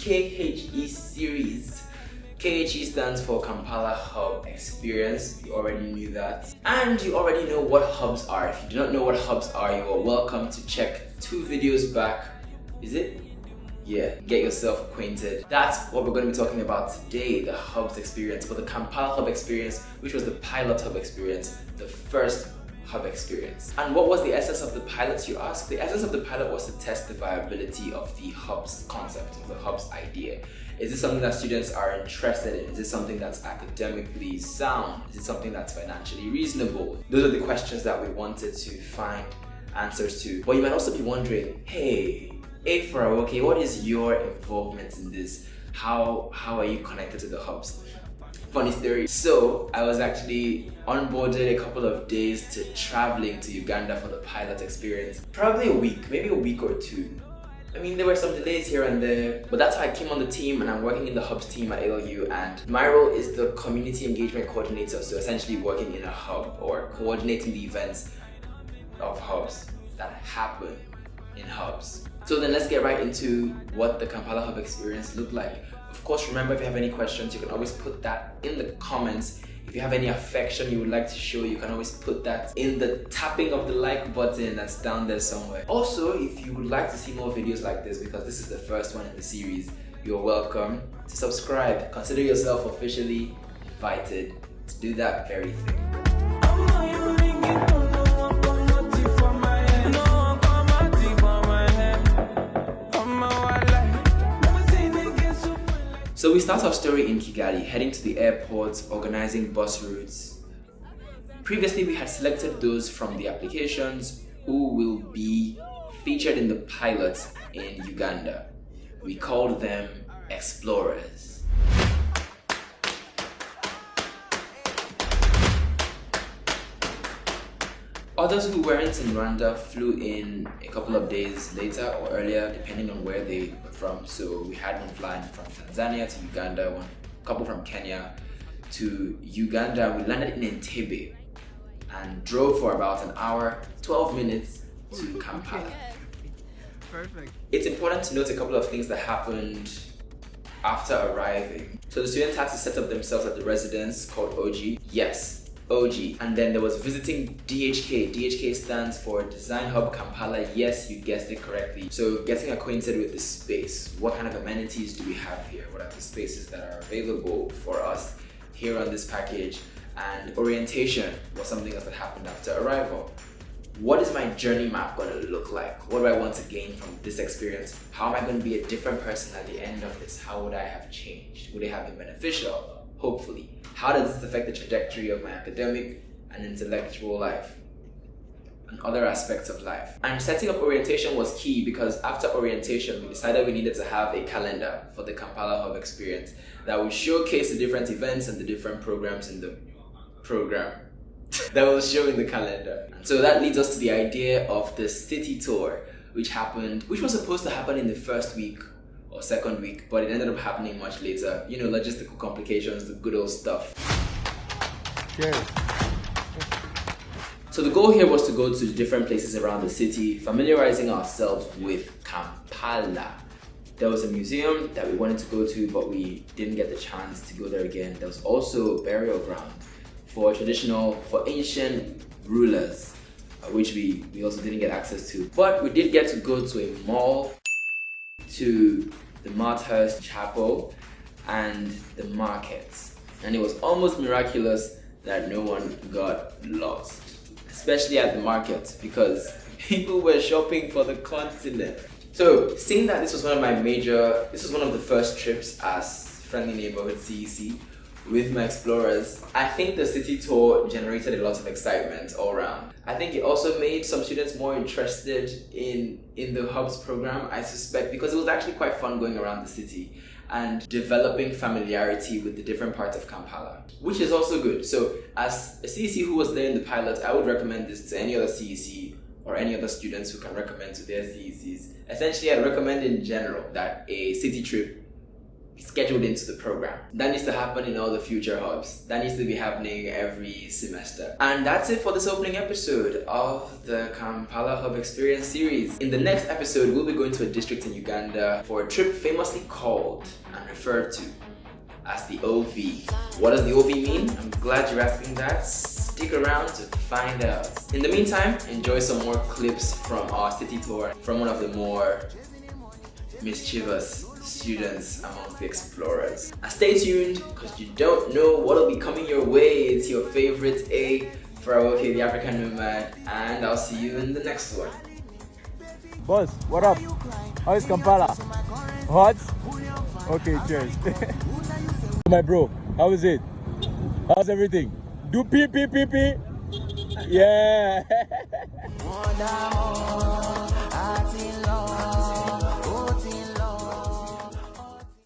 KHE series. KHE stands for Kampala Hub Experience. You already knew that. And you already know what hubs are. If you do not know what hubs are, you are welcome to check 2 videos back. Is it? Yeah, get yourself acquainted. That's what we're going to be talking about today, the hubs experience. But the Kampala Hub experience, which was the pilot hub experience, the first hub experience. And what was the essence of the pilot, you ask? The essence of the pilot was to test the viability of the hubs concept, of the hubs idea. Is this something that students are interested in? Is this something that's academically sound? Is it something that's financially reasonable? Those are the questions that we wanted to find answers to. But you might also be wondering, hey, okay, what is your involvement in this? How are you connected to the hubs? Funny story. So I was actually onboarded a couple of days to traveling to Uganda for the pilot experience. Probably a week, maybe a week or 2. I mean, there were some delays here and there, but that's how I came on the team, and I'm working in the hubs team at ALU, and my role is the community engagement coordinator, so essentially working in a hub or coordinating the events of hubs that happen in hubs. So then let's get right into what the Kampala Hub experience looked like. Of course, remember, if you have any questions, you can always put that in the comments. If you have any affection you would like to show, you can always put that in the tapping of the like button that's down there somewhere. Also, if you would like to see more videos like this, because this is the first one in the series, you're welcome to subscribe. Consider yourself officially invited to do that very thing. So we start our story in Kigali, heading to the airport, organizing bus routes. Previously, we had selected those from the applications who will be featured in the pilot in Uganda. We called them explorers. Others who weren't in Rwanda flew in a couple of days later or earlier, depending on where they were from. So we had one flying from Tanzania to Uganda, one couple from Kenya to Uganda. We landed in Entebbe and drove for about an hour, 12 minutes to Kampala. Perfect. It's important to note a couple of things that happened after arriving. So the students had to set up themselves at the residence called OG. Yes, OG. And then there was visiting DHK. DHK stands for Design Hub Kampala. Yes, you guessed it correctly. So getting acquainted with the space. What kind of amenities do we have here? What are the spaces that are available for us here on this package? And orientation was something else that happened after arrival. What is my journey map going to look like? What do I want to gain from this experience? How am I going to be a different person at the end of this? How would I have changed? Would it have been beneficial? Hopefully. How does this affect the trajectory of my academic and intellectual life and other aspects of life? And setting up orientation was key, because after orientation, we decided we needed to have a calendar for the Kampala Hub experience that would showcase the different events and the different programs in the program that was showing the calendar. And so that leads us to the idea of the city tour, which was supposed to happen in the first week or second week, but it ended up happening much later. You know, logistical complications, the good old stuff. Cheers. So the goal here was to go to different places around the city, familiarizing ourselves with Kampala. There was a museum that we wanted to go to, but we didn't get the chance to go there again. There was also a burial ground for ancient rulers, which we also didn't get access to. But we did get to go to a mall, to the Martyrs Chapel, and the markets. And it was almost miraculous that no one got lost, especially at the market, because people were shopping for the continent. So seeing that this was one of the first trips as Friendly Neighborhood CEC with my explorers, I think the city tour generated a lot of excitement all around. I think it also made some students more interested in the Hubs program, I suspect, because it was actually quite fun going around the city and developing familiarity with the different parts of Kampala, which is also good. So as a CEC who was there in the pilot, I would recommend this to any other CEC or any other students who can recommend to their CECs. Essentially, I'd recommend in general that a city trip scheduled into the program. That needs to happen in all the future hubs. That needs to be happening every semester. And that's it for this opening episode of the Kampala Hub Experience series. In the next episode, we'll be going to a district in Uganda for a trip famously called and referred to as the OV. What does the OV mean? I'm glad you're asking that. Stick around to find out. In the meantime, enjoy some more clips from our city tour from one of the more mischievous students amongst the explorers. And stay tuned, because you don't know what'll be coming your way. It's your favorite A for okay, the African Nomad, and I'll see you in the next one. Boss, what up? How is Kampala? Hot? Okay, cheers. My bro, how is it? How's everything? Do pee pee pee pee? Yeah.